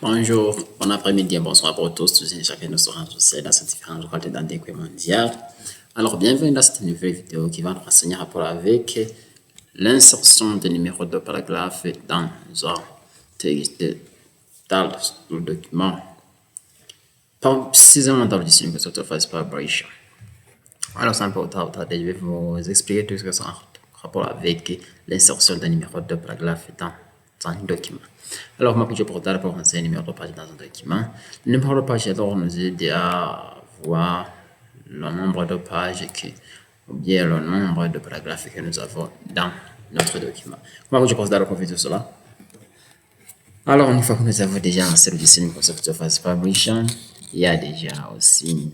Bonjour, bon après-midi et bonsoir pour tous. Tous et chacun de nous sera associés dans cette différente récolte dans des mondiales. Alors, bienvenue dans cette nouvelle vidéo qui va nous renseigner par rapport avec l'insertion des numéros de paragraphe dans un texte dans le document. Précisément dans le dictionnaire que cette phase par Brisha. Alors, sans plus tarder, je vais vous expliquer tout ce que c'est en rapport avec l'insertion des numéros de paragraphe dans un document. Alors, moi, je porte pour un numéro de page dans un document. Le numéro de page alors, nous aide à voir le nombre de pages ou bien le nombre de paragraphes que nous avons dans notre document. Moi, je pense d'abord pour tout cela. Alors, une fois que nous avons déjà lancé le dictionnaire Microsoft Office Publishing, il y a déjà aussi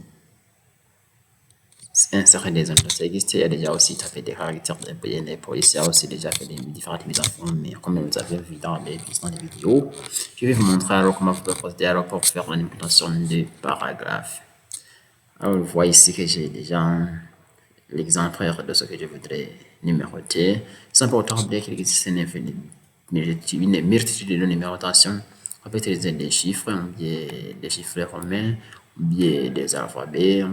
insérer des entrées texte, il y a déjà aussi tapé des caractères de police, il y a aussi déjà fait des différentes mises en forme, mais comme vous avez vu dans les vidéos, je vais vous montrer alors comment vous pouvez procéder alors pour faire la numérotation des paragraphes. Alors, vous voyez ici que j'ai déjà l'exemplaire de ce que je voudrais numéroter. C'est important oublier qu'il existe une multitude de numérotation. On peut utiliser des chiffres, ou bien des chiffres romains, ou bien des alphabets.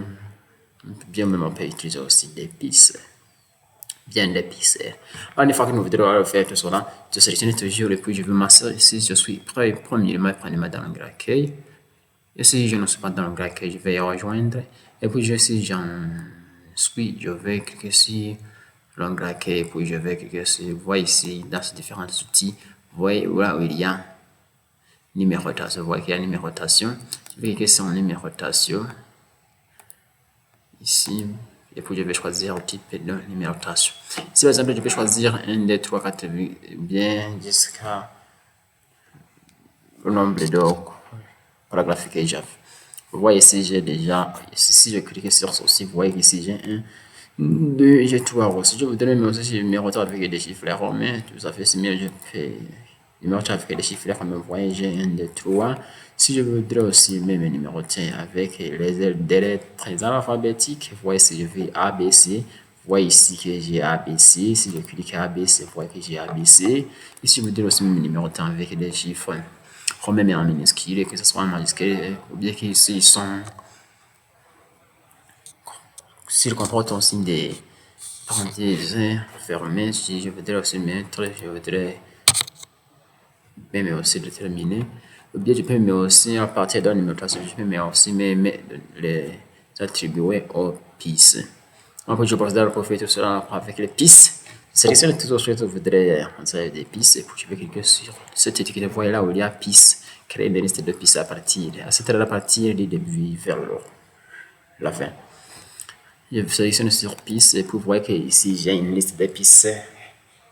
Bien même on peut utiliser aussi des pistes. Bien des pistes. Alors, une fois que nous voudrons faire tout cela, je sélectionne toujours et puis je vais m'assurer si je suis prêt. Premièrement, prenez-moi dans le accueil. Et si je ne suis pas dans le accueil, je vais y rejoindre. Et puis, si j'en suis, je vais cliquer sur l'onglet accueil. Puis, je vais cliquer sur, vous voyez ici, dans ces différents outils, vous voyez là où il y a numérotation. Vous voyez qu'il y a numérotation. Je vais cliquer sur numérotation. Ici, et puis je vais choisir le type de numérotation. Ici, par exemple, je vais choisir 1, 2, 3, 4, bien jusqu'à le nombre de paragraphes que j'avais. Vous voyez ici, j'ai déjà, si je clique sur ceci, vous voyez ici, j'ai 1, 2, j'ai 3 aussi. Je voudrais même aussi numéroter avec des chiffres romains, tout à fait similaire, je fais numéroter avec des chiffres romains, vous voyez, j'ai 1, 2, 3. Si je voudrais aussi même numéroter avec les lettres alphabétiques, vous voyez si je vais ABC, vous voyez ici que j'ai ABC. Si je clique ABC, vous voyez que j'ai ABC. Et si je voudrais aussi même numéroter avec des chiffres romains mais en minuscule, que ce soit en majuscule, ou bien qu'ils sont, s'ils comportent aussi des parenthèses fermées, si je voudrais aussi mettre, je voudrais même aussi déterminer. Ou bien je peux mettre aussi à partir d'un numérotation, je peux mettre aussi les attribuer aux pistes. Donc je pense d'abord pour faire tout cela avec les pistes. Sélectionne tout ce que je voudrais insérer des pistes et puis je vais cliquer sur cette étiquette. Vous voyez là où il y a pistes, créer des listes de pistes à partir du début vers la fin. Je sélectionne sur pistes et puis vous voyez que ici j'ai une liste de pistes.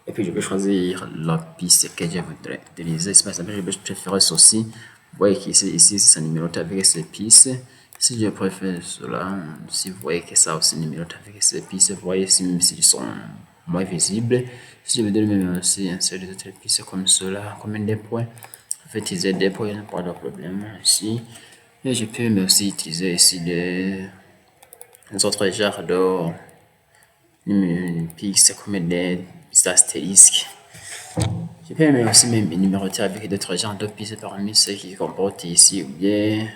Et puis je vais choisir la piste que je voudrais utiliser. Par exemple, je vais préférer ceci. Vous voyez qu'ici, c'est numéroté avec ces pistes. Si je préfère cela, si vous voyez que ça aussi numéroté avec ces pistes, vous voyez si même s'ils sont moins visibles. Si je veux donner même aussi insérer des autres pistes comme cela, comme des points. Je vais utiliser des points, pas de problème ici. Et je peux même aussi utiliser ici des autres genres de pistes comme des astérisques. Je peux même aussi numéroter avec d'autres genres de pistes parmi ceux qui comportent ici ou bien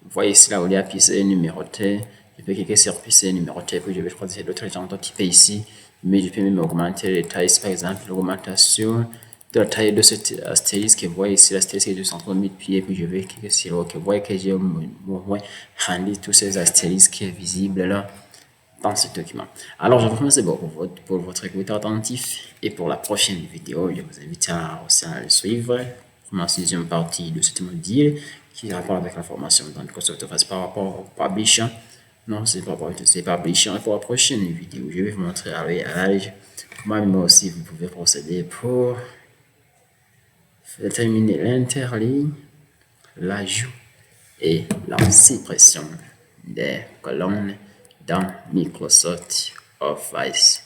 vous voyez ici là où il y a piste numéroté. Je peux cliquer sur piste numéroté puis je vais choisir d'autres genres de types ici, mais je peux même augmenter les tailles, par exemple l'augmentation de la taille de cet astérisque. Vous voyez ici l'astérisque est de 130 000 pieds puis je vais cliquer sur OK. Vous voyez que j'ai au moins rendu tous ces astérisques visibles là dans ce document. Alors, je vous remercie pour votre écoute attentif et pour la prochaine vidéo, je vous invite aussi à le suivre pour la sixième partie de ce module qui a rapport avec la formation dans Microsoft Office par rapport au Publisher. Non, c'est pas rapport à Publisher. Et pour la prochaine vidéo, je vais vous montrer à l'âge comment aussi vous pouvez procéder pour déterminer l'interligne, l'ajout et la suppression des colonnes dans Microsoft Office.